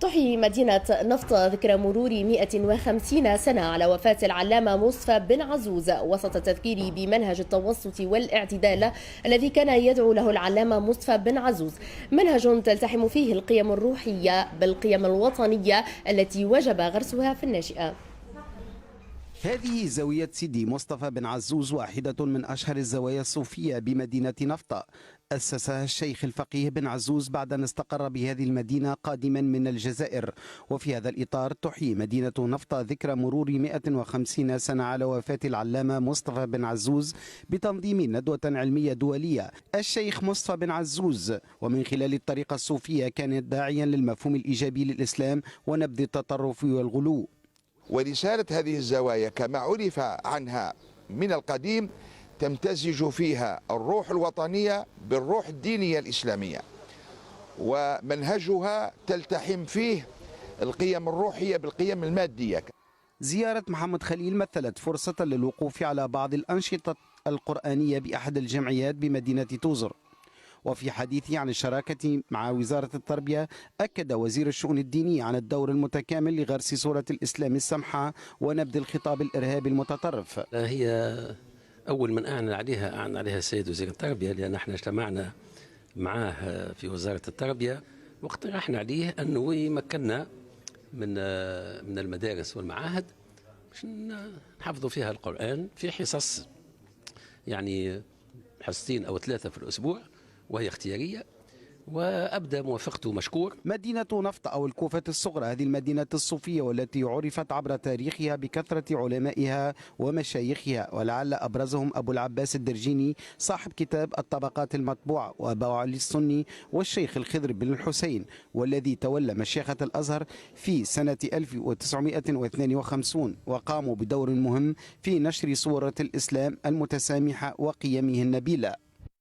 تحيي مدينة نفط ذكرى مرور 150 سنة على وفاة العلامة مصطفى بن عزوز وسط التذكير بمنهج التوسط والاعتدال الذي كان يدعو له العلامة مصطفى بن عزوز، منهج تلتحم فيه القيم الروحية بالقيم الوطنية التي وجب غرسها في الناشئة. هذه زاوية سيدي مصطفى بن عزوز، واحدة من أشهر الزوايا الصوفية بمدينة نفط. أسسها الشيخ الفقيه بن عزوز بعد أن استقر بهذه المدينة قادما من الجزائر. وفي هذا الإطار تحيي مدينة نفط ذكرى مرور 150 سنة على وفاة العلامة مصطفى بن عزوز بتنظيم ندوة علمية دولية. الشيخ مصطفى بن عزوز ومن خلال الطريقة الصوفية كان داعيا للمفهوم الإيجابي للإسلام ونبذ التطرف والغلو. ورسالة هذه الزوايا كما عرف عنها من القديم تمتزج فيها الروح الوطنية بالروح الدينية الإسلامية، ومنهجها تلتحم فيه القيم الروحية بالقيم المادية. زيارة محمد خليل مثلت فرصة للوقوف على بعض الأنشطة القرآنية بأحد الجمعيات بمدينة توزر. وفي حديثه عن الشراكة مع وزارة التربية، أكد وزير الشؤون الدينية عن الدور المتكامل لغرس صورة الإسلام السمحة ونبذ الخطاب الإرهابي المتطرف. هي أول من أعلن عليها السيد وزير التربية، لأن احنا اجتمعنا معاه في وزارة التربية واقترحنا عليه أنه يمكننا من المدارس والمعاهد باش نحفظوا فيها القرآن في حصص، يعني حصتين أو 3 في الأسبوع، وهي اختيارية، وأبدأ موافقته مشكور. مدينة نفط أو الكوفة الصغرى، هذه المدينة الصوفية والتي عرفت عبر تاريخها بكثرة علمائها ومشايخها، ولعل أبرزهم أبو العباس الدرجيني صاحب كتاب الطبقات المطبوعة، وأبو علي السني، والشيخ الخضر بن الحسين، والذي تولى مشيخة الأزهر في سنة 1952، وقاموا بدور مهم في نشر صورة الإسلام المتسامحة وقيمه النبيلة.